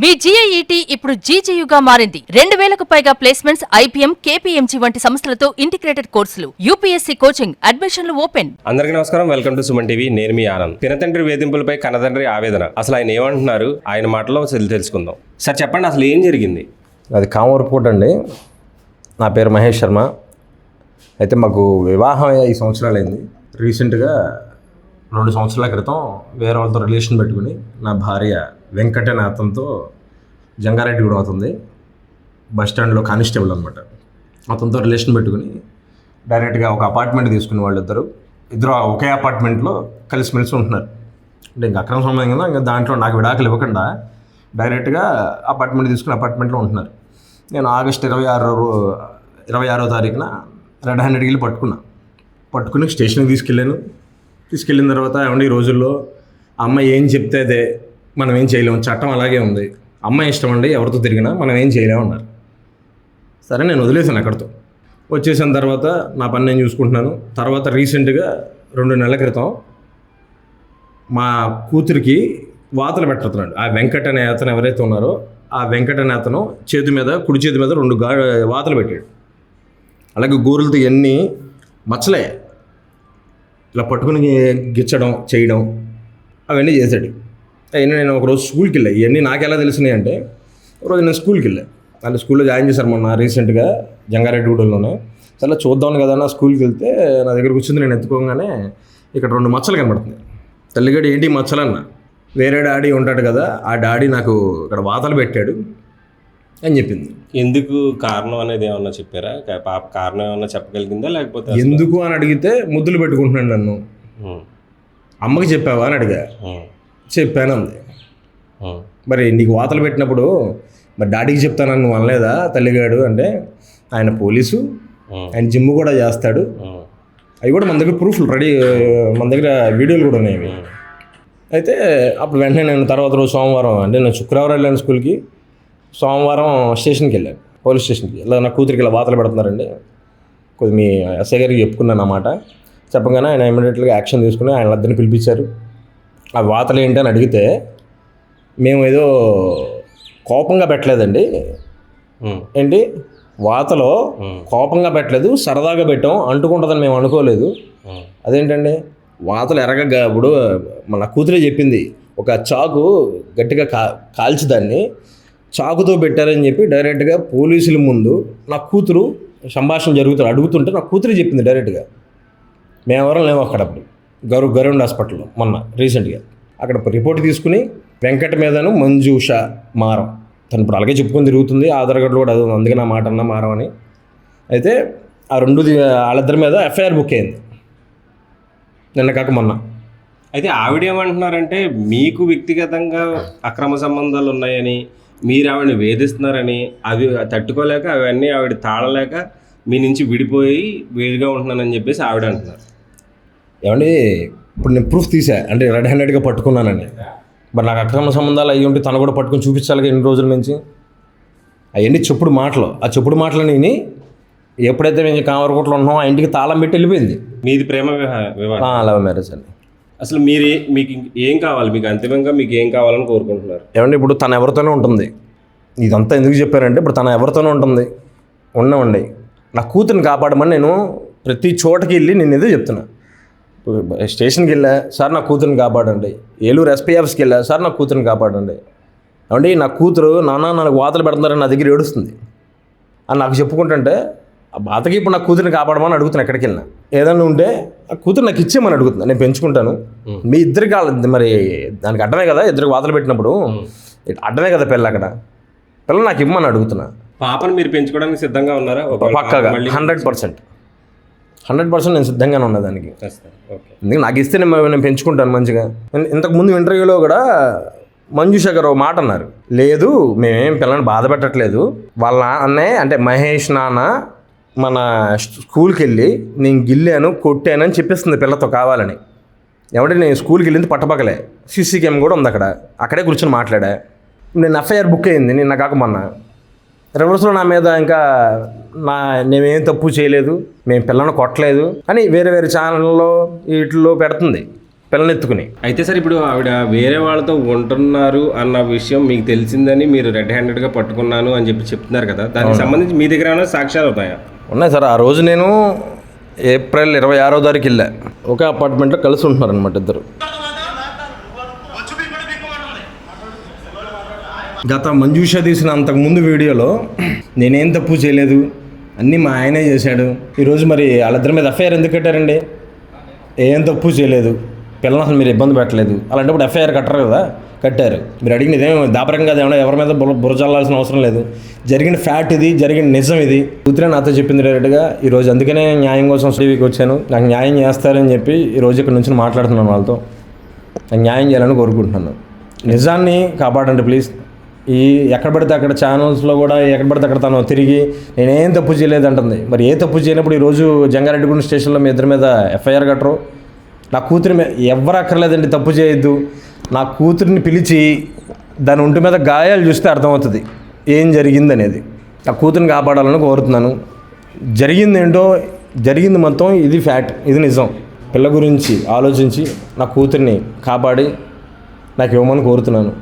మీ జీఐఈటీ ఇప్పుడు జీజేయుగా మారింది. 2000కు పైగా ప్లేస్మెంట్స్, ఐపీఎం, కేపీఎంజీ వంటి సంస్థలతో ఇంటిగ్రేటెడ్ కోర్సులు, యూపీఎస్సీ కోచింగ్, అడ్మిషన్లు ఓపెన్. అందరికీ నమస్కారం. Welcome to Suman TV. నేను మీ ఆనంద్. పినతండ్రి వేధింపులపై కన్నతండ్రి ఆవేదన. అసలు ఆయన ఏమంటున్నారు, ఆయన మాటలో తెలుసుకుందాం. సార్ చెప్పండి, అసలు ఏం జరిగింది? అది కామవరపుకోట అండి. నా పేరు మహేష్ శర్మ. అయితే మాకు వివాహం 5 సంవత్సరాలు అయింది. రీసెంట్గా 2 సంవత్సరాల క్రితం వేరే వాళ్ళతో రిలేషన్ పెట్టుకుని నా భార్య వెంకట అనే అతనితో జంగారెడ్డిగూడెం అవుతుంది బస్ స్టాండ్లో కానిస్టేబుల్ అనమాట. అతనితో రిలేషన్ పెట్టుకుని డైరెక్ట్గా ఒక అపార్ట్మెంట్ తీసుకుని వాళ్ళిద్దరు ఒకే అపార్ట్మెంట్లో కలిసిమెలిసి ఉంటున్నారు. అంటే ఇంకా అక్రమ సంబంధం కదా, ఇంకా దాంట్లో నాకు విడాకులు ఇవ్వకుండా డైరెక్ట్గా అపార్ట్మెంట్ తీసుకుని అపార్ట్మెంట్లో ఉంటున్నారు. నేను ఆగస్టు 26వ తారీఖున రెడ్ హ్యాండెడ్కి వెళ్ళి పట్టుకుని స్టేషన్కి తీసుకెళ్ళిన తర్వాత ఏమంటే ఈ రోజుల్లో అమ్మాయి ఏం చెప్తే అదే, మనం ఏం చేయలేము, చట్టం అలాగే ఉంది, అమ్మాయి ఇష్టం అండి, ఎవరితో తిరిగినా మనం ఏం చేయలేము అన్నారు. సరే నేను వదిలేసాను అక్కడితో. వచ్చేసిన తర్వాత నా పని నేను చూసుకుంటున్నాను. తర్వాత రీసెంట్గా 2 నెలల క్రితం మా కూతురికి వాతలు పెట్టడుతున్నాడు. ఆ వెంకట అనే అతను ఎవరైతే ఉన్నారో ఆ వెంకట అనే అతను కుడి చేతి మీద 2 వాతలు పెట్టాడు. అలాగే గోరులతో ఎన్ని మచ్చలే ఇలా పట్టుకుని గిచ్చడం చేయడం అవన్నీ చేశాడు. అవన్నీ నేను ఒకరోజు స్కూల్కి వెళ్ళా. ఇవన్నీ నాకు ఎలా తెలిసినాయి అంటే, ఒకరోజు నేను స్కూల్కి వెళ్ళాను. వాళ్ళు స్కూల్లో జాయిన్ చేశారు మొన్న రీసెంట్గా జంగారెడ్డిగూడెంలోనే. సరే చూద్దాం కదా నా స్కూల్కి వెళ్తే నా దగ్గర కూర్చుంది. నేను ఎత్తుకోగానే ఇక్కడ 2 మచ్చలు కనబడుతుంది. తల్లిగడి ఏంటి మచ్చలన్న, వేరే డాడీ ఉంటాడు కదా, ఆ డాడీ నాకు ఇక్కడ వాతలు పెట్టాడు అని చెప్పింది. ఎందుకు కారణం అనేది ఏమన్నా చెప్పారా? పాప కారణం ఏమన్నా చెప్పగలిగిందా? లేకపోతే ఎందుకు అని అడిగితే ముద్దులు పెట్టుకుంటున్నాడు నన్ను. అమ్మకి చెప్పావా అని అడిగా. చెప్పానంది. మరి నీకు వాతలు పెట్టినప్పుడు మరి డాడీకి చెప్తానని నువ్వు అనలేదా తల్లిగాడు అంటే, ఆయన పోలీసు, ఆయన జిమ్ కూడా చేస్తాడు, అవి కూడా మన దగ్గర ప్రూఫ్లు రెడీ, మన దగ్గర వీడియోలు కూడా ఉన్నాయి. అయితే అప్పుడు వెంటనే నేను తర్వాత రోజు సోమవారం, అంటే నేను శుక్రవారం వెళ్ళాను స్కూల్కి, సోమవారం స్టేషన్కి వెళ్ళాను, పోలీస్ స్టేషన్కి. ఇలా నా కూతురికి ఇలా వాతలు పెడుతున్నారండి, కొద్ది మీ ఎస్ఐ గారికి చెప్పుకున్నాను అన్నమాట. చెప్పగానే ఆయన ఇమీడియట్గా యాక్షన్ తీసుకుని ఆయన ఇద్దరిని పిలిపించారు. ఆ వాతలు ఏంటి అని అడిగితే, మేము ఏదో కోపంగా పెట్టలేదండి, ఏంటి వాతలో కోపంగా పెట్టలేదు, సరదాగా పెట్టాం, అంటుకుంటుందని మేము అనుకోలేదు. అదేంటండి వాతలు ఎరగగా, ఇప్పుడు మన కూతురే చెప్పింది, ఒక చాకు గట్టిగా కాల్చి దాన్ని చాకుతో పెట్టారని చెప్పి డైరెక్ట్గా పోలీసుల ముందు నా కూతురు సంభాషణ అడుగుతుంటే నా కూతురే చెప్పింది డైరెక్ట్గా. మేమెవరం లేము అక్కడ. అప్పుడు గరుడ్ హాస్పిటల్లో మొన్న రీసెంట్గా అక్కడ రిపోర్ట్ తీసుకుని వెంకట మీదను మంజూష మారం, తను ఇప్పుడు అలాగే చెప్పుకొని తిరుగుతుంది, ఆధార్ కార్డులో కూడా అది అందుకే నా మాట అన్నా మారం అని. అయితే ఆ వాళ్ళిద్దరి మీద ఎఫ్ఐఆర్ బుక్ అయింది నిన్న కాక మొన్న. అయితే ఆవిడ ఏమంటున్నారంటే, మీకు వ్యక్తిగతంగా అక్రమ సంబంధాలు ఉన్నాయని, మీరు ఆవిడని వేధిస్తున్నారని, అవి తట్టుకోలేక అవన్నీ ఆవిడ తాళలేక మీ నుంచి విడిపోయి వేడిగా ఉంటున్నానని చెప్పేసి ఆవిడ అంటున్నారు. ఏమండి ఇప్పుడు నేను ప్రూఫ్ తీసా, అంటే రెడ్ హ్యాండెడ్గా పట్టుకున్నానని. మరి నాకు అక్రమ సంబంధాలు అయ్యి ఉంటే తను కూడా పట్టుకుని చూపించాలి ఎన్ని రోజుల నుంచి. అవన్నీ చెప్పుడు మాటలు. ఆ చెప్పుడు మాటలని ఎప్పుడైతే మేము కామరకోటలో ఉన్నామో ఆ ఇంటికి తాళం పెట్టి వెళ్ళిపోయింది. మీది ప్రేమ వివాహం? లవ్ మ్యారేజ్ అండి. అసలు మీకు ఏం కావాలి? మీకు అంతిమంగా మీకు ఏం కావాలని కోరుకుంటున్నారు? ఏమంటే ఇప్పుడు తను ఎవరితోనే ఉంటుంది. ఇదంతా ఎందుకు చెప్పారంటే, ఇప్పుడు తను ఎవరితోనే ఉంటుంది, ఉన్నామండి. నా కూతురిని కాపాడమని నేను ప్రతి చోటకి వెళ్ళి నేను ఏదో చెప్తున్నా. స్టేషన్కి వెళ్ళా, సార్ నా కూతురిని కాపాడండి. ఏలూరు ఎస్పీ ఆఫీస్కి వెళ్ళా, సార్ నా కూతురిని కాపాడండి. ఏమండి నా కూతురు నాకు వాతలు పెడుతున్నారని నా దగ్గర ఏడుస్తుంది అని నాకు చెప్పుకుంటుంటే, ఆ బాధకి ఇప్పుడు నా కూతురిని కాపాడమని అడుగుతున్నా. ఎక్కడికి వెళ్ళినా ఏదన్నా ఉంటే ఆ కూతురు నాకు ఇచ్చేయమని అడుగుతున్నా. నేను పెంచుకుంటాను. మీ ఇద్దరికి మరి దానికి అడ్డమే కదా, ఇద్దరికి వాతలు పెట్టినప్పుడు అడ్డమే కదా పిల్ల. అక్కడ పిల్ల నాకు ఇవ్వమని అడుగుతున్నా. పాపను మీరు పెంచుకోవడానికి సిద్ధంగా ఉన్నారా? పక్కాగా 100% నేను సిద్ధంగానే ఉన్నా దానికి. ఎందుకంటే నాకు ఇస్తే నేను పెంచుకుంటాను మంచిగా. ఇంతకుముందు ఇంటర్వ్యూలో కూడా మంజుష గారు ఒక మాట అన్నారు, లేదు మేమేం పిల్లని బాధ పెట్టట్లేదు, వాళ్ళ నాన్నే అంటే మహేష్ నాన్న మన స్కూల్కి వెళ్ళి నేను గిల్లాను కొట్టానని చెప్పేస్తుంది పిల్లతో కావాలని. ఎవడంటే నేను స్కూల్కి వెళ్ళింది పట్టపక్కలే, సీసీ కెమెరా కూడా ఉంది అక్కడే కూర్చొని మాట్లాడా. నేను ఎఫ్ఐఆర్ బుక్ అయింది నిన్న కాక మొన్న. రివర్స్లో నా మీద ఇంకా నేనేం తప్పు చేయలేదు, మేము పిల్లని కొట్టలేదు అని వేరే ఛానల్లో వీటిల్లో పెడుతుంది. పిల్లనెత్తుకుని. అయితే సార్ ఇప్పుడు ఆవిడ వేరే వాళ్ళతో ఉంటున్నారు అన్న విషయం మీకు తెలిసిందని మీరు రెడ్ హ్యాండెడ్గా పట్టుకున్నాను అని చెప్పి చెప్తున్నారు కదా, దానికి సంబంధించి మీ దగ్గర ఏమైనా సాక్ష్యాలు ఉన్నాయా? ఉన్నాయి సార్. ఆ రోజు నేను ఏప్రిల్ 26వ తారీఖు వెళ్ళా. ఒకే అపార్ట్మెంట్లో కలిసి ఉంటున్నారు అనమాట ఇద్దరు. గత మంజూష తీసిన అంతకుముందు వీడియోలో నేనేం తప్పు చేయలేదు, అన్నీ మా ఆయనే చేశాడు. ఈరోజు మరి వాళ్ళిద్దరి మీద ఎఫ్ఐఆర్ ఎందుకు కట్టారండి? ఏం తప్పు చేయలేదు, పిల్లలు అసలు మీరు ఇబ్బంది పెట్టలేదు, అలాంటప్పుడు ఎఫ్ఐఆర్ కట్టరు కదా. కట్టారు. మీరు అడిగిన ఇదేమో దాపరంగా ఏమన్నా ఎవరి మీద బురజల్లాల్సిన అవసరం లేదు. జరిగిన ఫ్యాక్ట్ ఇది, జరిగిన నిజం ఇది. కూతురే నాతో చెప్పింది డైరెక్ట్గా. ఈరోజు అందుకనే న్యాయం కోసం టీవీకి వచ్చాను. నాకు న్యాయం చేస్తారని చెప్పి ఈరోజు ఇక్కడ నుంచి మాట్లాడుతున్నాను వాళ్ళతో. నాకు న్యాయం చేయాలని కోరుకుంటున్నాను. నిజాన్ని కాపాడండి ప్లీజ్. ఈ ఎక్కడ పడితే అక్కడ ఛానల్స్లో కూడా ఎక్కడ పడితే అక్కడ తను తిరిగి నేనేం తప్పు చేయలేదు అంటుంది. మరి ఏ తప్పు చేయనప్పుడు ఈరోజు జంగారెడ్డిగూడెం స్టేషన్లో మీ ఇద్దరి మీద ఎఫ్ఐఆర్ కట్టరు? నా కూతురి మీద ఎవరు అక్కర్లేదండి, తప్పు చేయొద్దు. నా కూతురిని పిలిచి దాని ఒంటి మీద గాయాలు చూస్తే అర్థమవుతుంది ఏం జరిగింది అనేది. నా కూతురిని కాపాడాలని కోరుతున్నాను. జరిగింది ఏంటో జరిగింది మొత్తం, ఇది ఫ్యాక్ట్, ఇది నిజం. పిల్ల గురించి ఆలోచించి నా కూతురిని కాపాడి నాకు ఇవ్వమని కోరుతున్నాను.